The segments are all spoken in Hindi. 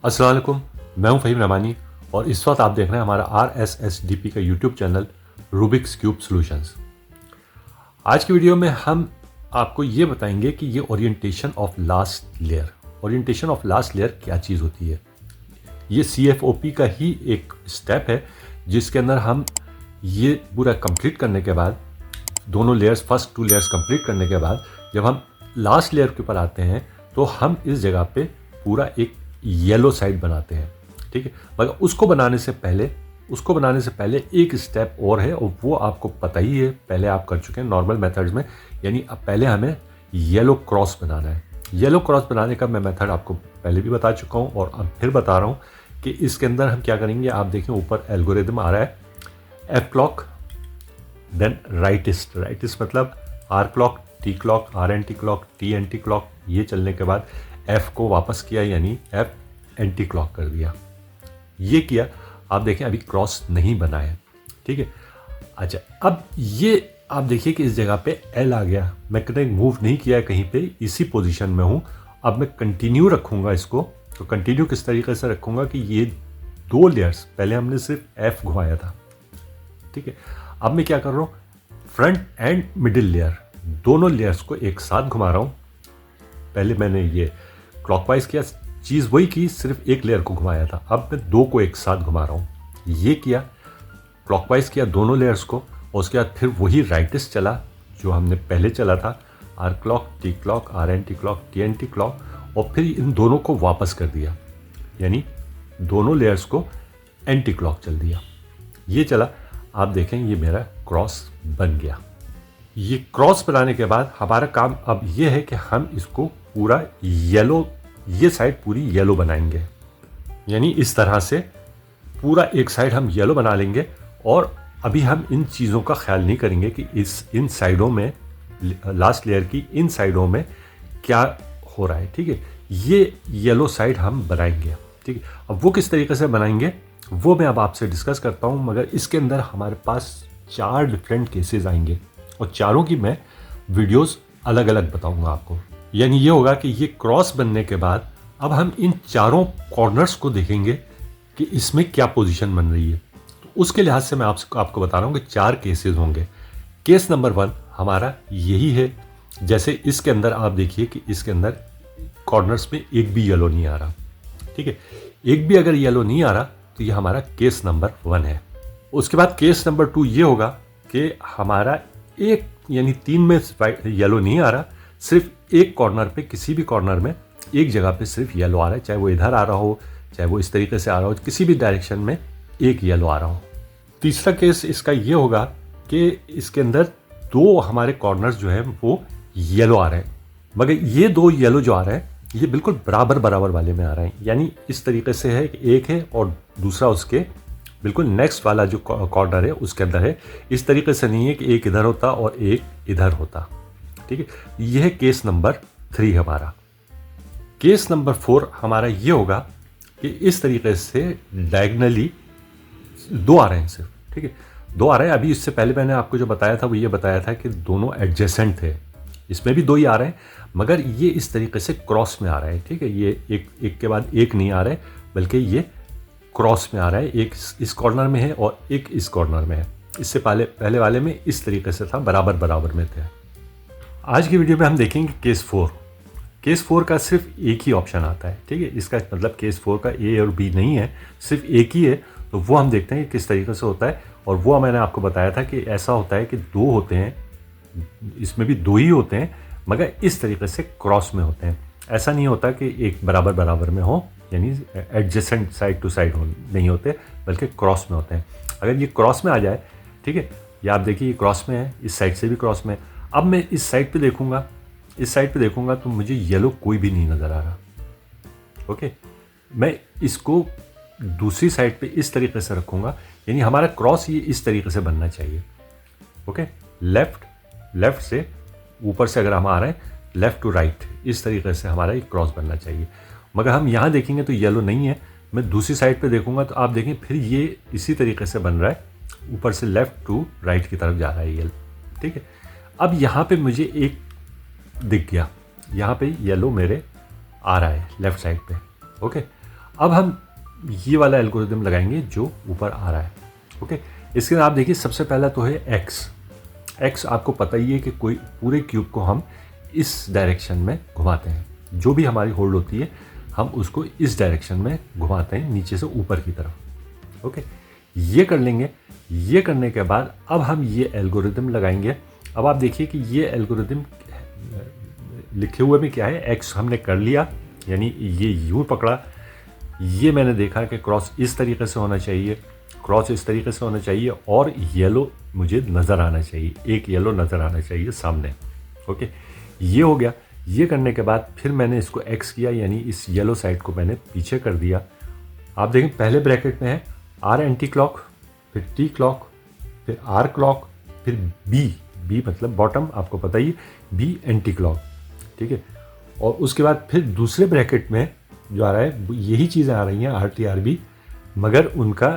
अस्सलाम वालेकुम, मैं हूं फ़हीम रहमानी और इस वक्त आप देख रहे हैं हमारा RSSDP का YouTube channel Rubik's cube solutions. आज की वीडियो में हम आपको ये बताएंगे कि ये ओरिएंटेशन ऑफ लास्ट लेयर क्या चीज़ होती है। ये CFOP का ही एक स्टेप है जिसके अंदर हम ये पूरा कंप्लीट करने के बाद, दोनों लेयर्स, फर्स्ट 2 लेयर्स कंप्लीट करने के बाद जब हम लास्ट लेयर के ऊपर आते हैं तो हम इस जगह पे पूरा एक येलो साइड बनाते हैं। ठीक है, मगर उसको बनाने से पहले एक स्टेप और है और वो आपको पता ही है, पहले आप कर चुके हैं नॉर्मल मेथड्स में। यानी अब पहले हमें येलो क्रॉस बनाना है। येलो क्रॉस बनाने का मैं मेथड आपको पहले भी बता चुका हूँ और अब फिर बता रहा हूँ कि इसके अंदर हम क्या करेंगे। आप देखें ऊपर एल्गोरिदम आ रहा है, F क्लॉक देन राइटिस्ट मतलब R clock, T clock, RNT clock, TNT clock. ये चलने के बाद F को वापस किया यानी F एंटी क्लॉक कर दिया। ये किया, आप देखें अभी क्रॉस नहीं बना है। ठीक है, अच्छा अब ये आप देखिए कि इस जगह पे L आ गया। मैं कहीं मूव नहीं किया है कहीं पे, इसी पोजीशन में हूँ। अब मैं कंटिन्यू रखूँगा इसको। तो कंटिन्यू किस तरीके से रखूँगा कि ये 2 लेयर्स, पहले हमने सिर्फ F घुमाया था। ठीक है, अब मैं क्या कर रहा हूँ, फ्रंट एंड मिडिल लेयर दोनों लेयर्स को एक साथ घुमा रहा हूँ। पहले मैंने ये क्लॉकवाइज किया, चीज़ वही की, सिर्फ एक लेयर को घुमाया था। अब मैं 2 को एक साथ घुमा रहा हूँ। ये किया, क्लॉकवाइज किया दोनों लेयर्स को और उसके बाद फिर वही राइटिस्ट चला जो हमने पहले चला था, R clock, T clock, RNT clock, TNT clock, और फिर इन दोनों को वापस कर दिया यानी दोनों लेयर्स को एंटी क्लॉक चल दिया। ये चला, आप देखें ये मेरा क्रॉस बन गया। ये क्रॉस बनाने के बाद हमारा काम अब ये है कि हम इसको पूरा येलो, ये साइड पूरी येलो बनाएंगे। यानी इस तरह से पूरा एक साइड हम येलो बना लेंगे और अभी हम इन चीज़ों का ख्याल नहीं करेंगे कि इन साइडों में, लास्ट लेयर की इन साइडों में क्या हो रहा है। ठीक है, ये येलो साइड हम बनाएंगे। ठीक है, अब वो किस तरीके से बनाएंगे वो मैं अब आपसे डिस्कस करता हूँ, मगर इसके अंदर हमारे पास 4 डिफरेंट केसेस आएंगे और चारों की मैं वीडियोस अलग अलग बताऊंगा आपको। यानी ये होगा कि ये क्रॉस बनने के बाद अब हम इन चारों कॉर्नर्स को देखेंगे कि इसमें क्या पोजीशन बन रही है। तो उसके लिहाज से मैं आपको बता रहा हूँ कि 4 केसेस होंगे। केस नंबर 1 हमारा यही है। जैसे इसके अंदर आप देखिए कि इसके अंदर कॉर्नर्स में एक भी येलो नहीं आ रहा। ठीक है, एक भी अगर येलो नहीं आ रहा तो ये हमारा केस नंबर 1 है। उसके बाद केस नंबर 2 ये होगा कि हमारा एक यानी 3 में येलो नहीं आ रहा, सिर्फ एक कॉर्नर पे, किसी भी कॉर्नर में एक जगह पे सिर्फ येलो आ रहा है, चाहे वो इधर आ रहा हो, चाहे वो इस तरीके से आ रहा हो, किसी भी डायरेक्शन में एक येलो आ रहा हो। तीसरा केस इसका ये होगा कि इसके अंदर 2 हमारे कॉर्नर्स जो हैं वो येलो आ रहे हैं, मगर ये 2 येलो जो आ रहे हैं ये बिल्कुल बराबर वाले में आ रहे हैं। यानी इस तरीके से है कि एक है और दूसरा उसके बिल्कुल नेक्स्ट वाला जो कॉर्नर है उसके अंदर है। इस तरीके से नहीं है कि एक इधर होता और एक इधर होता। ठीक है, यह है केस नंबर 3 हमारा। केस नंबर 4 हमारा ये होगा कि इस तरीके से डायगनली 2 आ रहे हैं सिर्फ। ठीक है, 2 आ रहे हैं। अभी इससे पहले मैंने आपको जो बताया था वो ये बताया था कि दोनों एडजेसेंट थे। इसमें भी 2 ही आ रहे हैं, मगर ये इस तरीके से क्रॉस में आ रहा है। ठीक है, ये एक के बाद एक नहीं आ रहे, बल्कि ये क्रॉस में आ रहा है। एक इस कॉर्नर में है और एक इस कॉर्नर में है। इससे पहले वाले में इस तरीके से था, बराबर में थे। आज की वीडियो में हम देखेंगे केस 4। केस 4 का सिर्फ एक ही ऑप्शन आता है। ठीक है, इसका मतलब केस 4 का A और B नहीं है, सिर्फ एक ही है। तो वो हम देखते हैं कि किस तरीके से होता है। और वो मैंने आपको बताया था कि ऐसा होता है कि 2 होते हैं, इसमें भी 2 ही होते हैं, मगर इस तरीके से क्रॉस में होते हैं। ऐसा नहीं होता कि एक बराबर में हो, यानी एडजेसेंट साइड टू साइड नहीं होते, बल्कि क्रॉस में होते हैं। अगर ये क्रॉस में आ जाए, ठीक है, ये आप देखिए ये क्रॉस में है, इस साइड से भी क्रॉस में है। अब मैं इस साइड पे देखूंगा, तो मुझे येलो कोई भी नहीं नज़र आ रहा। ओके, मैं इसको दूसरी साइड पे इस तरीके से रखूंगा, यानी हमारा क्रॉस ये इस तरीके से बनना चाहिए। ओके, लेफ्ट से ऊपर से अगर हम आ रहे हैं, लेफ्ट टू राइट, इस तरीके से हमारा ये क्रॉस बनना चाहिए। मगर हम यहाँ देखेंगे तो येलो नहीं है। मैं दूसरी साइड पे देखूंगा तो आप देखें फिर ये इसी तरीके से बन रहा है, ऊपर से लेफ्ट टू राइट की तरफ जा रहा है येलो। ठीक है, अब यहाँ पे मुझे एक दिख गया, यहाँ पे येलो मेरे आ रहा है लेफ्ट साइड पे। ओके, अब हम ये वाला एल्गोरिदम लगाएंगे जो ऊपर आ रहा है। ओके, इसके बाद आप देखिए सबसे पहला तो है एक्स आपको पता ही है कि कोई पूरे क्यूब को हम इस डायरेक्शन में घुमाते हैं, जो भी हमारी होल्ड होती है हम उसको इस डायरेक्शन में घुमाते हैं नीचे से ऊपर की तरफ। ओके, ये कर लेंगे। ये करने के बाद अब हम ये एल्गोरिदम लगाएंगे। अब आप देखिए कि ये एल्गोरिदम लिखे हुए में क्या है, एक्स हमने कर लिया, यानी ये यूँ पकड़ा, ये मैंने देखा कि क्रॉस इस तरीके से होना चाहिए, क्रॉस इस तरीके से होना चाहिए और येलो मुझे नज़र आना चाहिए, एक येलो नज़र आना चाहिए सामने। ओके, ये हो गया। ये करने के बाद फिर मैंने इसको एक्स किया, यानी इस येलो साइड को मैंने पीछे कर दिया। आप देखें पहले ब्रैकेट में है आर एंटी क्लॉक, फिर टी क्लॉक, फिर आर क्लॉक, फिर बी मतलब बॉटम, आपको पता ही, बी एंटी क्लॉक। ठीक है, और उसके बाद फिर दूसरे ब्रैकेट में जो आ रहा है यही चीज़ें आ रही हैं, आर टी आर बी, मगर उनका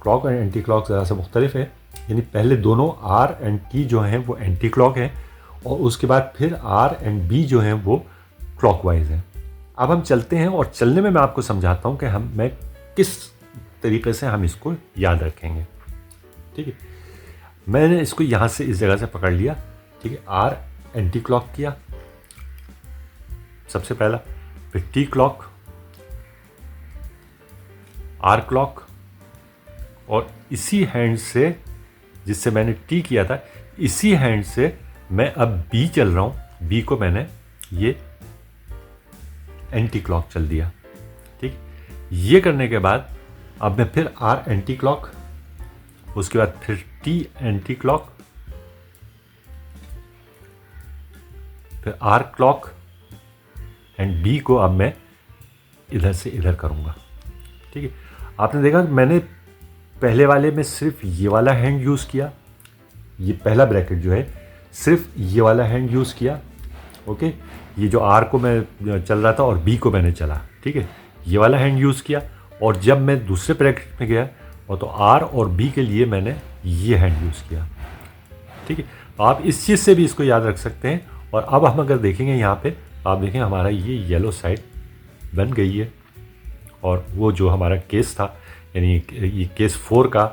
क्लॉक एंड एंटी क्लॉक ज़रा सा मुख्तलिफ है। यानी पहले दोनों आर एंड टी जो हैं वो एंटी क्लॉक हैं और उसके बाद फिर आर एंड बी जो हैं वो क्लॉकवाइज हैं। अब हम चलते हैं और चलने में मैं आपको समझाता हूँ कि मैं किस तरीके से हम इसको याद रखेंगे। ठीक है, मैंने इसको यहाँ से इस जगह से पकड़ लिया। ठीक है, आर एंटी क्लॉक किया सबसे पहला, फिर टी क्लॉक, आर क्लॉक, और इसी हैंड से जिससे मैंने टी किया था, इसी हैंड से मैं अब बी चल रहा हूँ। बी को मैंने ये एंटी क्लॉक चल दिया। ठीक, ये करने के बाद अब मैं फिर आर एंटी क्लॉक, उसके बाद फिर टी एंटी क्लॉक, फिर आर क्लॉक एंड बी को अब मैं इधर से इधर करूँगा। ठीक है, आपने देखा मैंने पहले वाले में सिर्फ ये वाला हैंड यूज़ किया, ये पहला ब्रैकेट जो है सिर्फ ये वाला हैंड यूज़ किया। ओके, ये जो आर को मैं चल रहा था और बी को मैंने चला। ठीक है, ये वाला हैंड यूज़ किया, और जब मैं दूसरे ब्रैकेट में गया और तो आर और बी के लिए मैंने ये हैंड यूज़ किया। ठीक है, तो आप इस चीज़ से भी इसको याद रख सकते हैं। और अब हम अगर देखेंगे यहाँ पे, आप देखें हमारा ये येलो साइड बन गई है, और वो जो हमारा केस था, यानी ये केस 4 का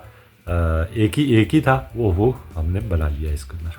एक ही था, वो हमने बना लिया इसके अंदर।